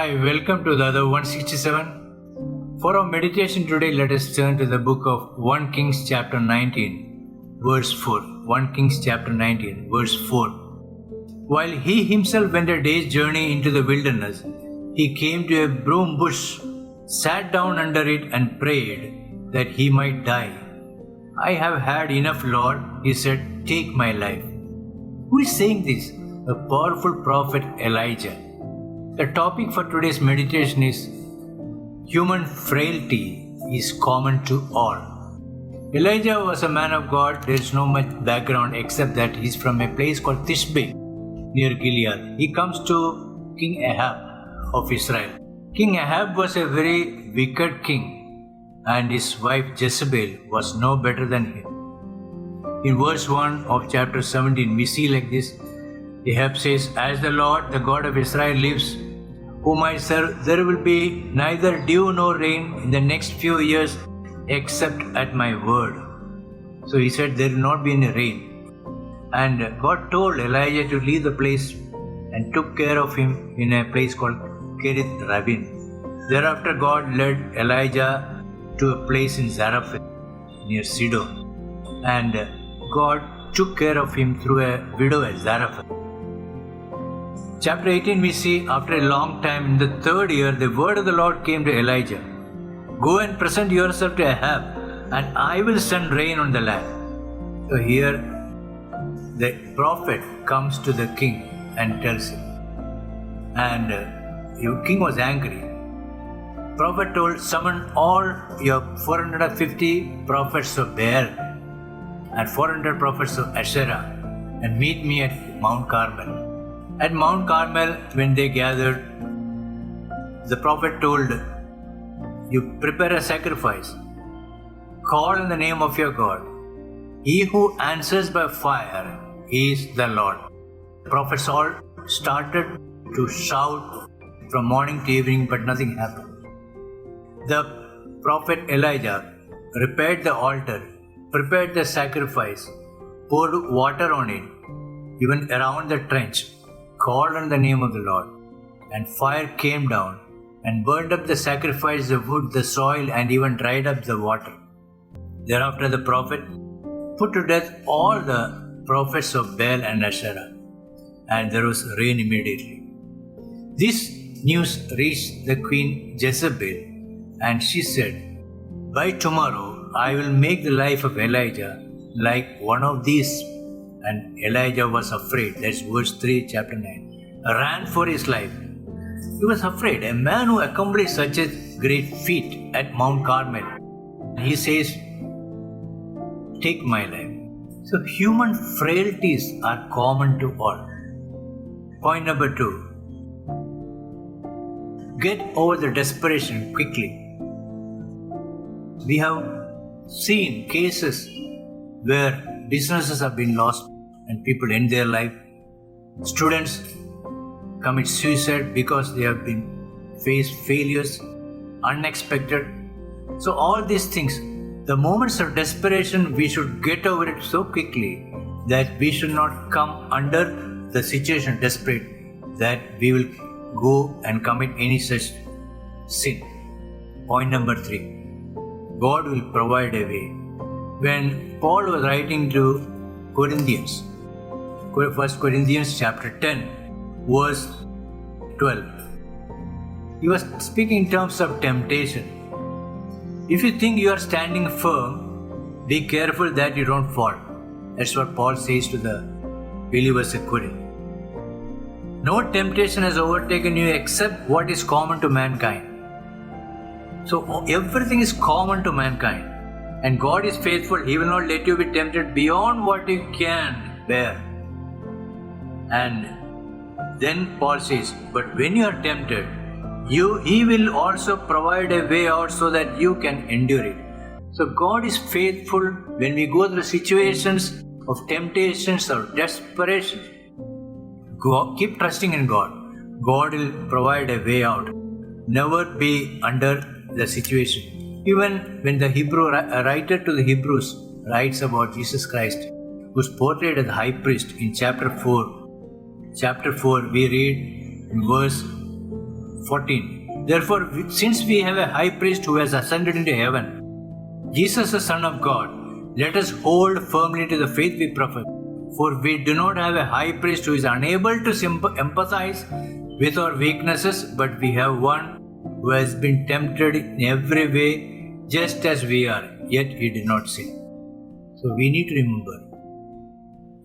Hi, welcome to the other 167. For our meditation today, let us turn to the book of 1 Kings chapter 19, verse 4. 1 Kings chapter 19, verse 4. While he himself went a day's journey into the wilderness, he came to a broom bush, sat down under it and prayed that he might die. I have had enough, Lord, he said, take my life. Who is saying this? The powerful prophet Elijah. The topic for today's meditation is human frailty is common to all. Elijah was a man of God. There is no much background except that he is from a place called Tishbe near Gilead. He comes to King Ahab of Israel. King Ahab was a very wicked king, and his wife Jezebel was no better than him. In verse 1 of chapter 17, we see like this. Ahab says, as the Lord, the God of Israel lives, whom I serve, there will be neither dew nor rain in the next few years except at my word. So he said there will not be any rain. And God told Elijah to leave the place and took care of him in a place called Kerith Rabin. Thereafter God led Elijah to a place in Zarephath near Sidon. And God took care of him through a widow at Zarephath. Chapter 18 we see, after a long time, in the third year, the word of the Lord came to Elijah. Go and present yourself to Ahab, and I will send rain on the land. So here, the prophet comes to the king and tells him. And the king was angry. Prophet told, summon all your 450 prophets of Baal and 400 prophets of Asherah and meet me at Mount Carmel. At Mount Carmel, when they gathered, the prophet told, you prepare a sacrifice. Call in the name of your God. He who answers by fire is the Lord. The prophets all started to shout from morning to evening, but nothing happened. The prophet Elijah repaired the altar, prepared the sacrifice, poured water on it, even around the trench, called on the name of the Lord, and fire came down and burned up the sacrifice, the wood, the soil, and even dried up the water. Thereafter the prophet put to death all the prophets of Baal and Asherah, and there was rain immediately. This news reached the queen Jezebel, and she said, by tomorrow I will make the life of Elijah like one of these. And Elijah was afraid. That's verse 3, chapter 9. Ran for his life. He was afraid. A man who accomplished such a great feat at Mount Carmel. He says, take my life. So human frailties are common to all. Point number 2. Get over the desperation quickly. We have seen cases where businesses have been lost and people end their life. Students commit suicide because they have been faced failures, unexpected. So all these things, the moments of desperation, we should get over it so quickly that we should not come under the situation desperate that we will go and commit any such sin. Point number 3. God will provide a way. When Paul was writing to Corinthians, 1 Corinthians chapter 10, verse 12, he was speaking in terms of temptation. If you think you are standing firm, be careful that you don't fall. That's what Paul says to the believers at Corinth. No temptation has overtaken you except what is common to mankind. So everything is common to mankind. And God is faithful. He will not let you be tempted beyond what you can bear. And then Paul says, but when you are tempted, He will also provide a way out so that you can endure it. So God is faithful when we go through situations of temptations or desperation. Keep trusting in God. God will provide a way out. Never be under the situation. Even when the Hebrew writer to the Hebrews writes about Jesus Christ, who's portrayed as the high priest in chapter 4, we read in verse 14. Therefore, since we have a high priest who has ascended into heaven, Jesus the Son of God, let us hold firmly to the faith we profess. For we do not have a high priest who is unable to empathize with our weaknesses, but we have one who has been tempted in every way just as we are, yet he did not sin. So we need to remember,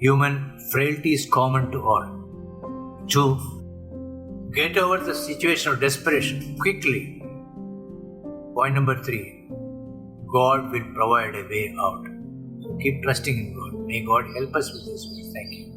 human frailty is common to all. To get over the situation of desperation quickly. Point number 3, God will provide a way out. So keep trusting in God. May God help us with this. Thank you.